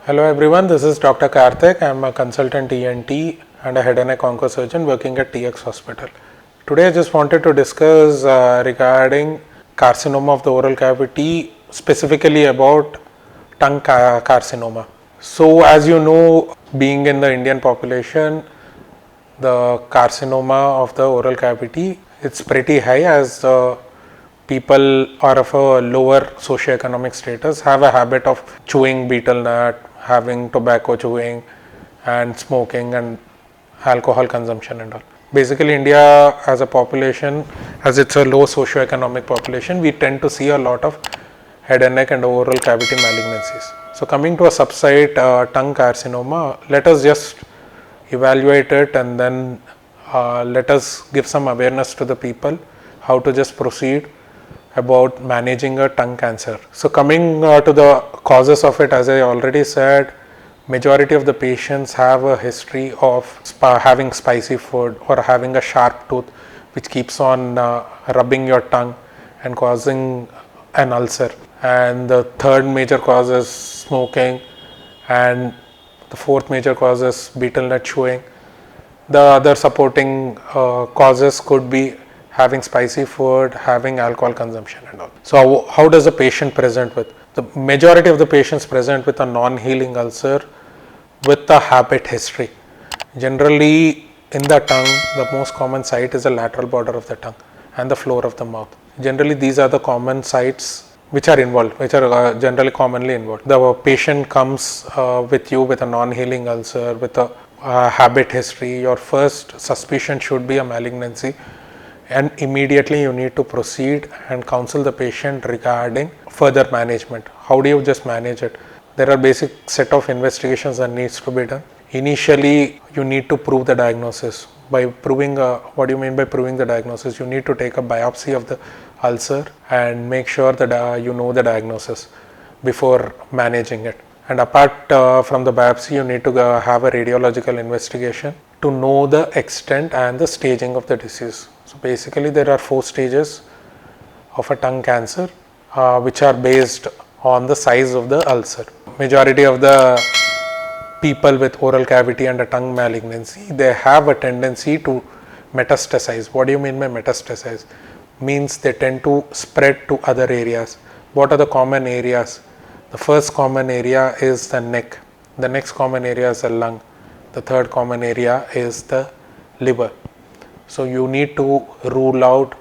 Hello everyone, this is Dr. Karthik. I am a consultant ENT and a head and neck oncosurgeon working at TX Hospital. Today I just wanted to discuss regarding carcinoma of the oral cavity, specifically about tongue carcinoma. So as you know, being in the Indian population, the carcinoma of the oral cavity, it's pretty high as people are of a lower socioeconomic status have a habit of chewing betel nut, having tobacco chewing and smoking and alcohol consumption and all. Basically India as a population, as it's a low socioeconomic population, we tend to see a lot of head and neck and oral cavity malignancies. So coming to a subsite tongue carcinoma, let us just evaluate it and then let us give some awareness to the people how to just proceed about managing a tongue cancer. So coming to the causes of it, as I already said, majority of the patients have a history of having spicy food or having a sharp tooth which keeps on rubbing your tongue and causing an ulcer. And the third major cause is smoking, and the fourth major cause is betel nut chewing. The other supporting causes could be having spicy food, having alcohol consumption and all. So how does the patient present with? The majority of the patients present with a non-healing ulcer with a habit history. Generally in the tongue, the most common site is the lateral border of the tongue and the floor of the mouth. Generally these are the common sites which are involved, which are generally commonly involved. The patient comes with you with a non-healing ulcer, with a habit history. Your first suspicion should be a malignancy, and immediately you need to proceed and counsel the patient regarding further management. How do you just manage it? There are basic set of investigations that needs to be done. Initially you need to prove the diagnosis. By proving, what do you mean by proving the diagnosis? You need to take a biopsy of the ulcer and make sure that you know the diagnosis before managing it. And apart from the biopsy, you need to have a radiological investigation to know the extent and the staging of the disease. So basically there are 4 stages of a tongue cancer which are based on the size of the ulcer. Majority of the people with oral cavity and a tongue malignancy, they have a tendency to metastasize. What do you mean by metastasize? Means they tend to spread to other areas. What are the common areas? The first common area is the neck. The next common area is the lung. The third common area is the liver. So you need to rule out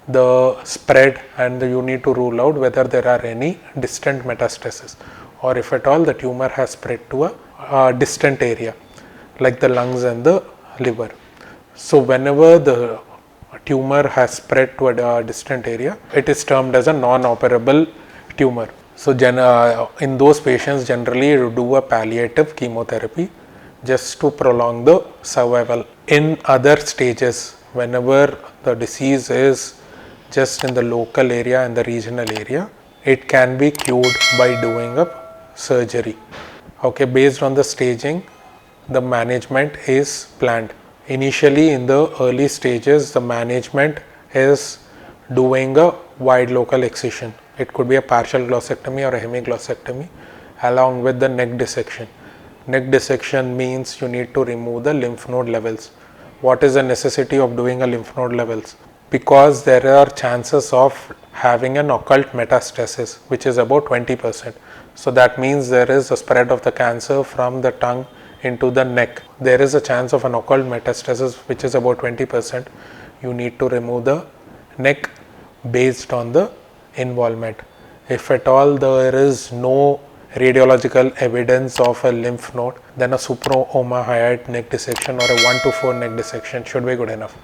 the spread, and you need to rule out whether there are any distant metastasis, or if at all the tumor has spread to a distant area like the lungs and the liver. So whenever the tumor has spread to a distant area, it is termed as a non-operable tumor. So in those patients, generally you do a palliative chemotherapy just to prolong the survival. In other stages, whenever the disease is just in the local area and the regional area, it can be cured by doing a surgery. Okay, based on the staging, the management is planned. Initially in the early stages, the management is doing a wide local excision. It could be a partial glossectomy or a hemiglossectomy along with the neck dissection. Neck dissection means you need to remove the lymph node levels. What is the necessity of doing a lymph node levels? Because there are chances of having an occult metastasis which is about 20%. So that means there is a spread of the cancer from the tongue into the neck. There is a chance of an occult metastasis which is about 20%. You need to remove the neck based on the involvement. If at all there is no radiological evidence of a lymph node, then a supraomohyoid neck dissection or a 1-4 neck dissection should be good enough.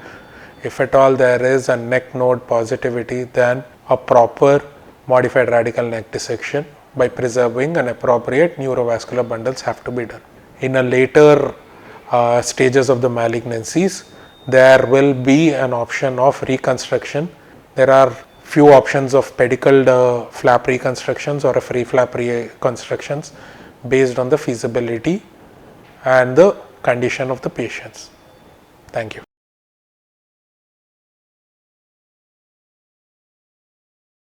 If at all there is a neck node positivity, then a proper modified radical neck dissection by preserving an appropriate neurovascular bundles have to be done. In a later stages of the malignancies, there will be an option of reconstruction. There are few options of pedicled flap reconstructions or a free flap reconstructions based on the feasibility and the condition of the patients. Thank you.